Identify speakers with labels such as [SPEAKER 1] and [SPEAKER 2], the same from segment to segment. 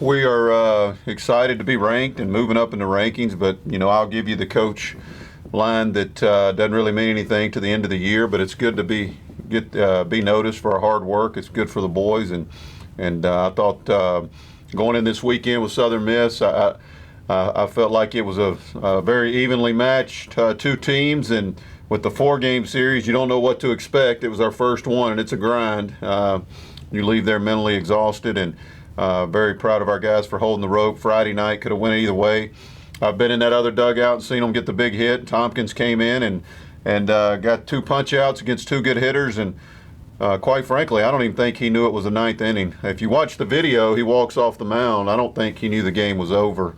[SPEAKER 1] we are excited to be ranked and moving up in the rankings, but I'll give you the coach line that doesn't really mean anything to the end of the year, but it's good to be noticed for our hard work. It's good for the boys, and I thought going in this weekend with Southern Miss, I felt like it was a very evenly matched two teams, and with the 4-game series, you don't know what to expect. It was our first one, and it's a grind. You leave there mentally exhausted, and very proud of our guys for holding the rope. Friday night could have went either way. I've been in that other dugout and seen them get the big hit. Tompkins came in and got 2 punch-outs against 2 good hitters, and quite frankly, I don't even think he knew it was the 9th inning. If you watch the video, he walks off the mound. I don't think he knew the game was over.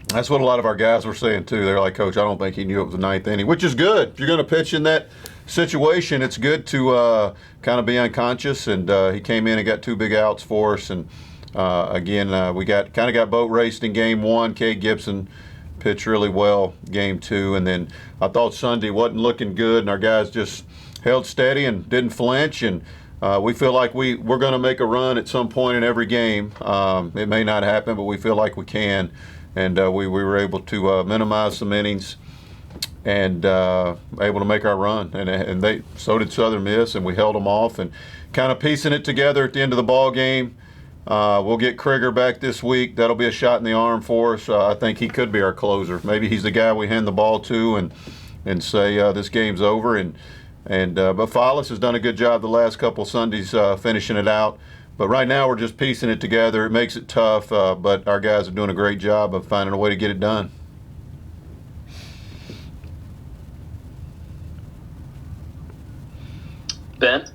[SPEAKER 1] That's what a lot of our guys were saying too. They're like, Coach, I don't think he knew it was the 9th inning, which is good. If you're going to pitch in that situation, it's good to kind of be unconscious. And he came in and got 2 big outs for us. And again, we got boat raced in game 1. Cade Gibson pitched really well game 2, and then I thought Sunday wasn't looking good, and our guys just held steady and didn't flinch. And we feel like we're going to make a run at some point in every game. It may not happen, but we feel like we can. And we were able to minimize some innings and able to make our run. And so did Southern Miss, and we held them off and kind of piecing it together at the end of the ball game. We'll get Krieger back this week. That'll be a shot in the arm for us. I think he could be our closer. Maybe he's the guy we hand the ball to and say this game's over. But Follis has done a good job the last couple Sundays finishing it out. But right now we're just piecing it together. It makes it tough, but our guys are doing a great job of finding a way to get it done.
[SPEAKER 2] Ben?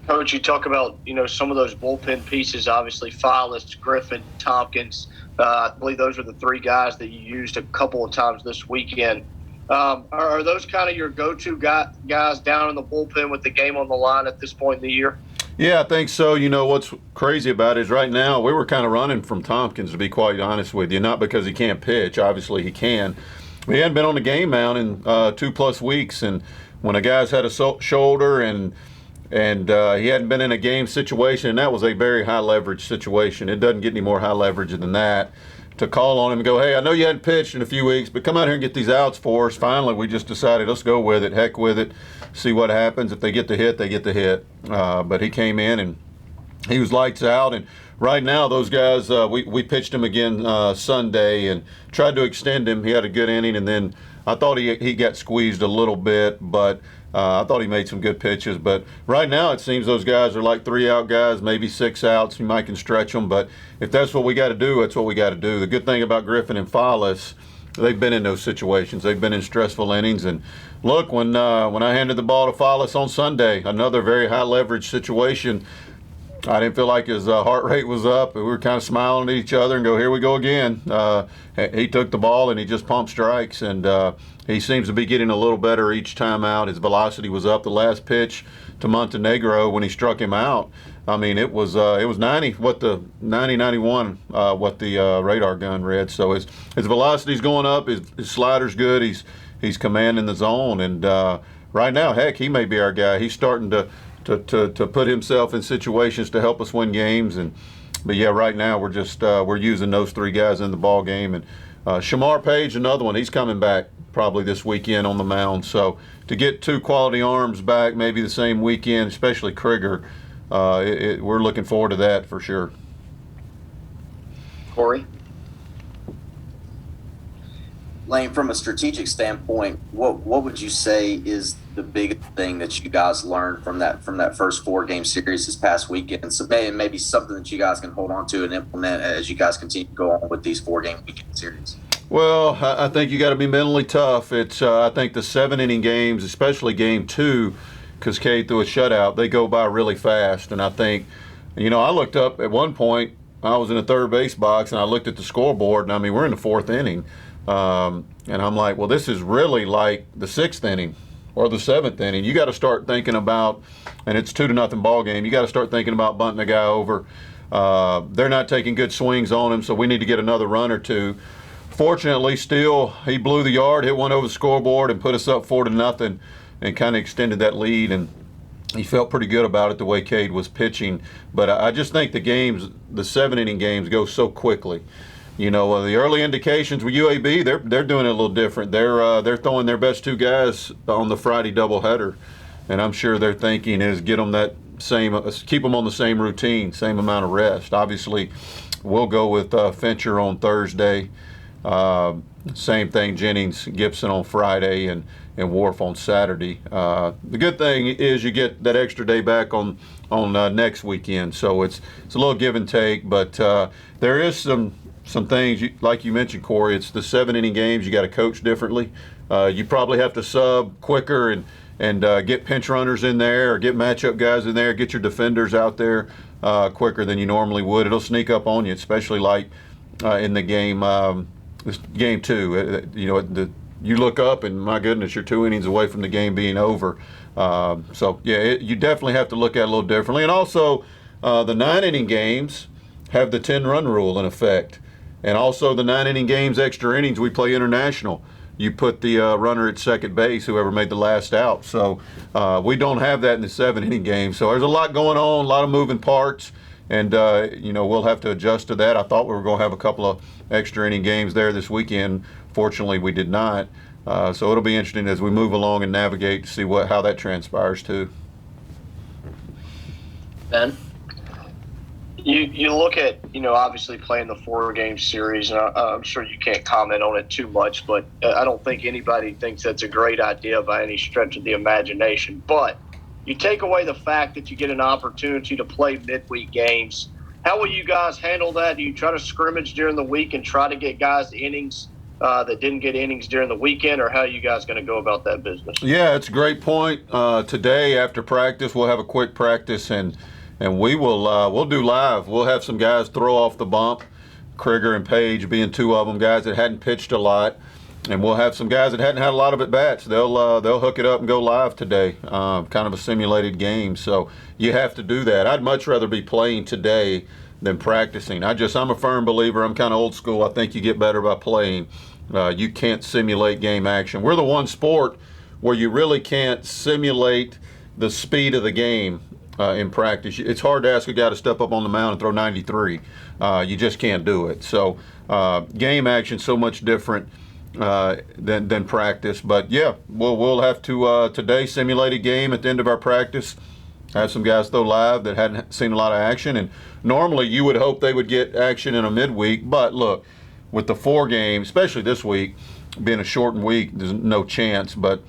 [SPEAKER 2] Coach, you talk about, some of those bullpen pieces, obviously Follis, Griffin, Tompkins. I believe those are the 3 guys that you used a couple of times this weekend. Are those kind of your go-to guys down in the bullpen with the game on the line at this point in the year?
[SPEAKER 1] Yeah, I think so. What's crazy about it is right now we were kind of running from Tompkins, to be quite honest with you, not because he can't pitch. Obviously he can. He hadn't been on the game mound in 2+ weeks, and when a guy's had a shoulder and he hadn't been in a game situation, and that was a very high leverage situation. It doesn't get any more high leverage than that. To call on him and go, hey, I know you hadn't pitched in a few weeks, but come out here and get these outs for us. Finally, we just decided, let's go with it, heck with it, see what happens. If they get the hit, they get the hit. But he came in and he was lights out. And right now, those guys, we pitched him again Sunday and tried to extend him. He had a good inning, and then I thought he got squeezed a little bit, but I thought he made some good pitches. But right now it seems those guys are like 3-out guys, maybe 6 outs. You might can stretch them, but if that's what we got to do, that's what we got to do. The good thing about Griffin and Follis, they've been in those situations. They've been in stressful innings. And look, when I handed the ball to Follis on Sunday, another very high leverage situation, I didn't feel like his heart rate was up. We were kind of smiling at each other and go, here we go again. He took the ball and he just pumped strikes, and he seems to be getting a little better each time out. His velocity was up. The last pitch to Montenegro when he struck him out, I mean, it was 91, what the radar gun read. So his velocity's going up. His slider's good. He's commanding the zone, and right now, heck, he may be our guy. He's starting to put himself in situations to help us win games. But yeah, right now we're using those 3 guys in the ball game. And Shamar Page, another one, he's coming back probably this weekend on the mound. So to get 2 quality arms back maybe the same weekend, especially Krieger, we're looking forward to that for sure.
[SPEAKER 2] Corey?
[SPEAKER 3] Lane, from a strategic standpoint, what would you say is the biggest thing that you guys learned from that first 4-game series this past weekend? So maybe something that you guys can hold on to and implement as you guys continue to go on with these 4-game weekend series.
[SPEAKER 1] Well, I think you got to be mentally tough. It's I think the 7-inning games, especially game 2, because Cade threw a shutout, they go by really fast. And I think, I looked up at one point, I was in the third base box, and I looked at the scoreboard, and I mean, we're in the 4th inning. And I'm like, well, this is really like the 6th inning or the 7th inning. You got to start thinking about, and it's 2-0 ball game, you got to start thinking about bunting a guy over. They're not taking good swings on him, so we need to get another run or 2. Fortunately, still, he blew the yard, hit one over the scoreboard, and put us up 4-0, and kind of extended that lead. And he felt pretty good about it the way Cade was pitching. But I just think the 7-inning games go so quickly. The early indications with UAB, they're doing it a little different. They're throwing their best 2 guys on the Friday doubleheader, and I'm sure their thinking is keep them on the same routine, same amount of rest. Obviously, we'll go with Fincher on Thursday. Same thing, Jennings, Gibson on Friday, and Wharf on Saturday. The good thing is you get that extra day back on next weekend, so it's a little give and take. But there is some things, like you mentioned, Corey. It's the 7-inning games. You got to coach differently. You probably have to sub quicker and get pinch runners in there, or get matchup guys in there, get your defenders out there quicker than you normally would. It'll sneak up on you, especially like in the game 2. You look up and my goodness, you're 2 innings away from the game being over. You definitely have to look at it a little differently. And also, the 9-inning games have the 10-run rule in effect. And also the 9-inning games, extra innings, we play international. You put the runner at second base, whoever made the last out. So we don't have that in the 7-inning game. So there's a lot going on, a lot of moving parts, and we'll have to adjust to that. I thought we were going to have a couple of extra inning games there this weekend. Fortunately, we did not. So it'll be interesting as we move along and navigate to see how that transpires too.
[SPEAKER 2] Ben? You look at, obviously playing the 4-game series, and I'm sure you can't comment on it too much, but I don't think anybody thinks that's a great idea by any stretch of the imagination. But you take away the fact that you get an opportunity to play midweek games. How will you guys handle that? Do you try to scrimmage during the week and try to get guys innings that didn't get innings during the weekend, or how are you guys going to go about that business?
[SPEAKER 1] Yeah, it's a great point. Today after practice, we'll have a quick practice, and we'll do live. We'll have some guys throw off the bump, Krieger and Page being 2 of them, guys that hadn't pitched a lot, and we'll have some guys that hadn't had a lot of at bats. They'll hook it up and go live today, kind of a simulated game. So you have to do that. I'd much rather be playing today than practicing. I'm a firm believer. I'm kind of old school. I think you get better by playing. You can't simulate game action. We're the one sport where you really can't simulate the speed of the game. In practice, it's hard to ask a guy to step up on the mound and throw 93. You just can't do it. So game action so much different than practice. But yeah, we'll have to today simulate a game at the end of our practice. Have some guys throw live that hadn't seen a lot of action, and normally you would hope they would get action in a midweek. But look, with the 4 games, especially this week being a shortened week, there's no chance. But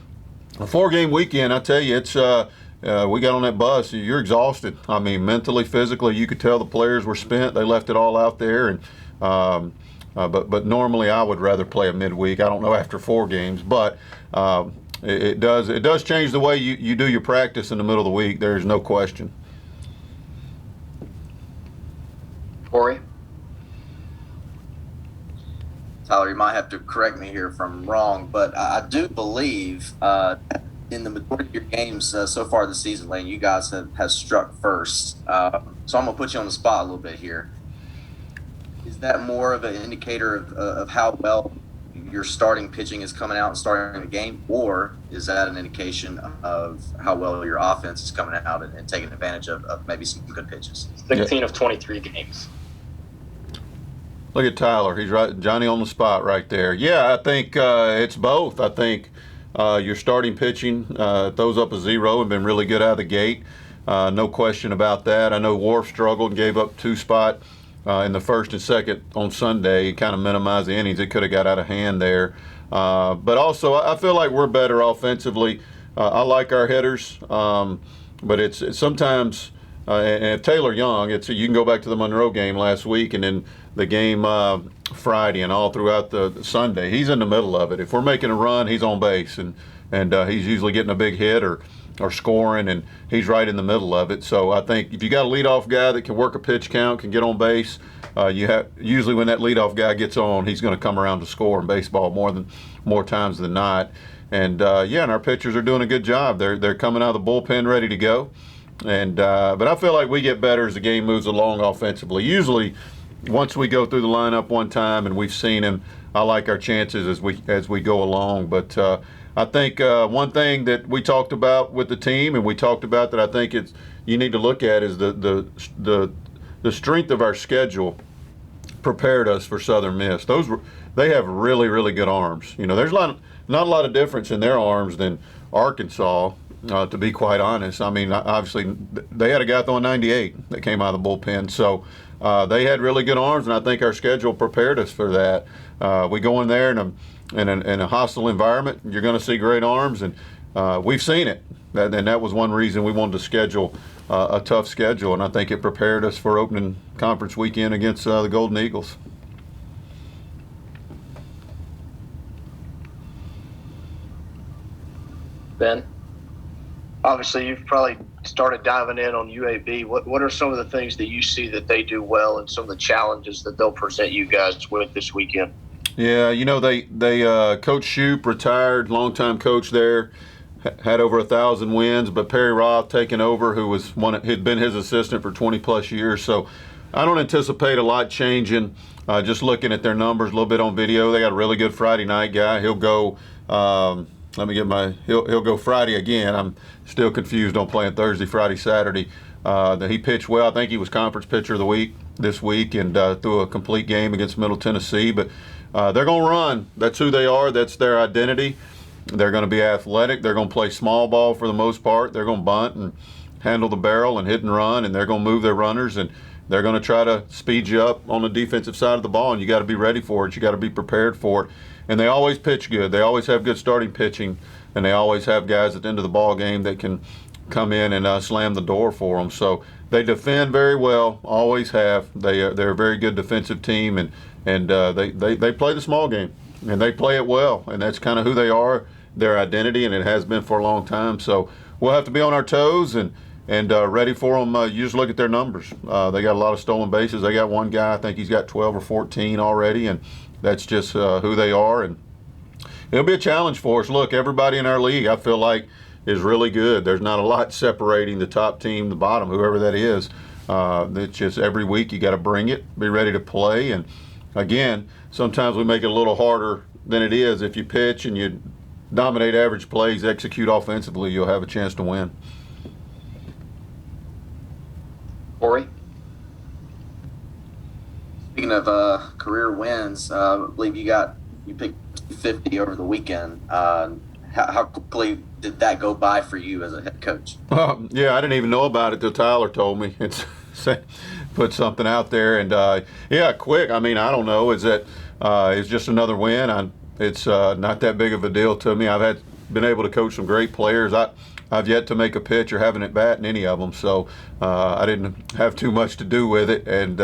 [SPEAKER 1] a 4-game weekend, I tell you, it's. We got on that bus. You're exhausted. I mean, mentally, physically, you could tell the players were spent. They left it all out there, and but normally I would rather play a midweek. I don't know after 4 games, but it does change the way you do your practice in the middle of the week. There's no question.
[SPEAKER 2] Corey?
[SPEAKER 3] Tyler, you might have to correct me here if I'm wrong, but I do believe in the majority of your games so far this season, Lane, you guys have struck first. So I'm going to put you on the spot a little bit here. Is that more of an indicator of how well your starting pitching is coming out and starting the game, or is that an indication of how well your offense is coming out and taking advantage of maybe some good pitches?
[SPEAKER 4] 16 of 23 games.
[SPEAKER 1] Look at Tyler. He's right, Johnny on the spot right there. Yeah, I think it's both. I think your starting pitching throws up a 0 and been really good out of the gate. No question about that. I know Wharf struggled and gave up 2 spot in the first and second on Sunday. He kind of minimized the innings. It could have got out of hand there. But also, I feel like we're better offensively. I like our hitters, but it's sometimes and Taylor Young. You can go back to the Monroe game last week and then the game Friday and all throughout the Sunday. He's in the middle of it. If we're making a run, he's on base, and he's usually getting a big hit or scoring, and he's right in the middle of it. So I think if you got a leadoff guy that can work a pitch count, can get on base, usually when that leadoff guy gets on, he's going to come around to score in baseball more times than not. And and our pitchers are doing a good job. They're coming out of the bullpen ready to go. And but I feel like we get better as the game moves along offensively. Usually, once we go through the lineup one time and we've seen him, I like our chances as we go along. But I think one thing that we talked about with the team, and we talked about that I think you need to look at, is the strength of our schedule prepared us for Southern Miss. They have really, really good arms. There's not a lot of difference in their arms than Arkansas, to be quite honest. I mean, obviously, they had a guy throwing 98 that came out of the bullpen. So they had really good arms, and I think our schedule prepared us for that. We go in there in a hostile environment, you're going to see great arms, and we've seen it. And that was one reason we wanted to schedule a tough schedule, and I think it prepared us for opening conference weekend against the Golden Eagles.
[SPEAKER 4] Ben?
[SPEAKER 2] Obviously, you've probably started diving in on UAB. What are some of the things that you see that they do well, and some of the challenges that they'll present you guys with this weekend?
[SPEAKER 1] Yeah, they Coach Shoup, retired, longtime coach there, had over 1,000 wins, but Perry Roth taking over, who had been his assistant for 20-plus years. So I don't anticipate a lot changing. Just looking at their numbers a little bit on video, they got a really good Friday night guy. He'll go. He'll go Friday again. I'm still confused on playing Thursday, Friday, Saturday. That he pitched well. I think he was conference pitcher of the week this week, and threw a complete game against Middle Tennessee. But they're going to run. That's who they are. That's their identity. They're going to be athletic. They're going to play small ball for the most part. They're going to bunt and handle the barrel and hit and run, and they're going to move their runners, and they're going to try to speed you up on the defensive side of the ball, and you got to be ready for it. You got to be prepared for it. And they always pitch good. They always have good starting pitching, and they always have guys at the end of the ball game that can come in and slam the door for them. So they defend very well, always have. They're a very good defensive team, and they play the small game, and they play it well, and that's kind of who they are, their identity, and it has been for a long time. So we'll have to be on our toes and ready for them. You just look at their numbers. They got a lot of stolen bases. They got one guy, I think he's got 12 or 14 already, and that's just who they are, and it'll be a challenge for us. Look, everybody in our league, I feel like, is really good. There's not a lot separating the top team, the bottom, whoever that is. It's just every week you got to bring it, be ready to play, and again, sometimes we make it a little harder than it is. If you pitch and you dominate average plays, execute offensively, you'll have a chance to win.
[SPEAKER 4] Corey?
[SPEAKER 3] Speaking of career wins, I believe you picked 50 over the weekend. How quickly did that go by for you as a head coach?
[SPEAKER 1] Yeah, I didn't even know about it till Tyler told me. It's put something out there, and yeah, quick. I mean, I don't know. It's just another win. It's not that big of a deal to me. I've been able to coach some great players. I've yet to make a pitch or have an at-bat in any of them, so I didn't have too much to do with it. And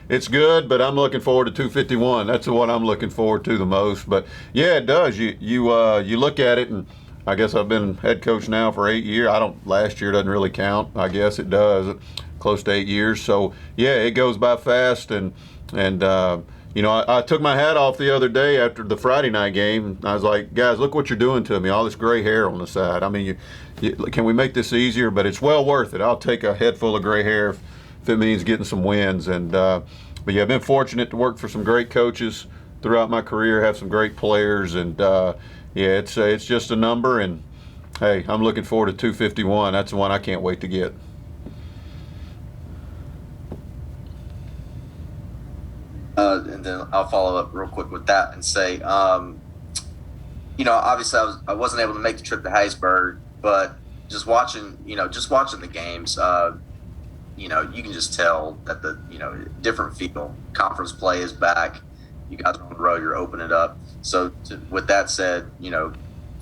[SPEAKER 1] it's good, but I'm looking forward to 251. That's the one I'm looking forward to the most. But, yeah, it does. You look at it, and I guess I've been head coach now for 8 years. Last year doesn't really count. I guess it does, close to 8 years. So, yeah, it goes by fast, and I took my hat off the other day after the Friday night game. I was like, guys, look what you're doing to me, all this gray hair on the side. I mean, can we make this easier? But it's well worth it. I'll take a head full of gray hair if it means getting some wins. But yeah, I've been fortunate to work for some great coaches throughout my career, have some great players, and yeah, it's just a number. And hey, I'm looking forward to 251. That's the one I can't wait to get.
[SPEAKER 3] And then I'll follow up real quick with that and say, obviously I wasn't able to make the trip to Hattiesburg, but just watching the games, you can just tell that the different feel. Conference play is back. You guys are on the road. You're opening it up. So with that said,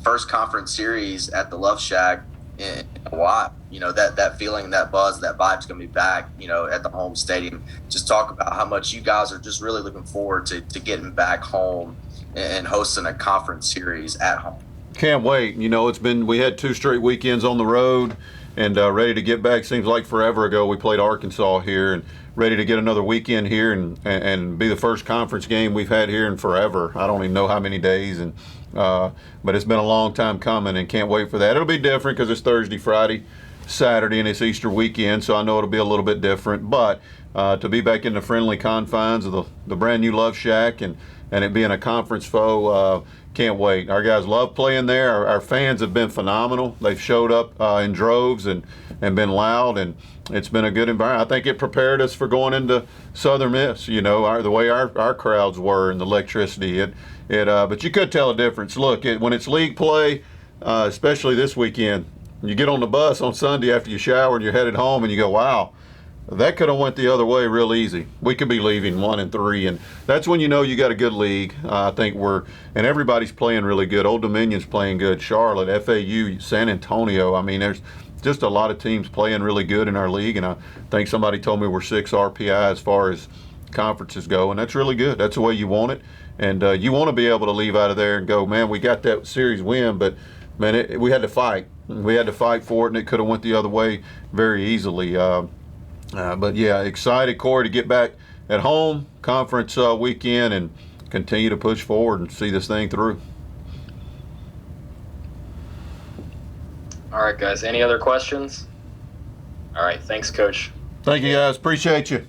[SPEAKER 3] first conference series at the Love Shack in a while. That feeling, that buzz, that vibe's going to be back, at the home stadium. Just talk about how much you guys are just really looking forward to getting back home and hosting a conference series at home.
[SPEAKER 1] Can't wait. We had 2 straight weekends on the road, and ready to get back. Seems like forever ago we played Arkansas here, and ready to get another weekend here and be the first conference game we've had here in forever. I don't even know how many days, and but it's been a long time coming, and can't wait for that. It'll be different because it's Thursday, Friday, Saturday, and it's Easter weekend, so I know it'll be a little bit different. But to be back in the friendly confines of the brand new Love Shack and it being a conference foe. Can't wait. Our guys love playing there. Our fans have been phenomenal. They've showed up in droves and been loud, and it's been a good environment. I think it prepared us for going into Southern Miss, the way our crowds were and the electricity. But you could tell a difference. Look, when it's league play, especially this weekend, you get on the bus on Sunday after you shower and you're headed home and you go, wow, that could have went the other way real easy. We could be leaving 1-3, and that's when you know you got a good league. I think and everybody's playing really good. Old Dominion's playing good. Charlotte, FAU, San Antonio. I mean, there's just a lot of teams playing really good in our league, and I think somebody told me we're 6 RPI as far as conferences go, and that's really good. That's the way you want it, and you want to be able to leave out of there and go, man, we got that series win, but man, we had to fight. We had to fight for it, and it could have went the other way very easily. But yeah, excited, Corey, to get back at home, conference weekend, and continue to push forward and see this thing through.
[SPEAKER 4] All right, guys. Any other questions? All right. Thanks, Coach.
[SPEAKER 1] Thank you, guys. Appreciate you.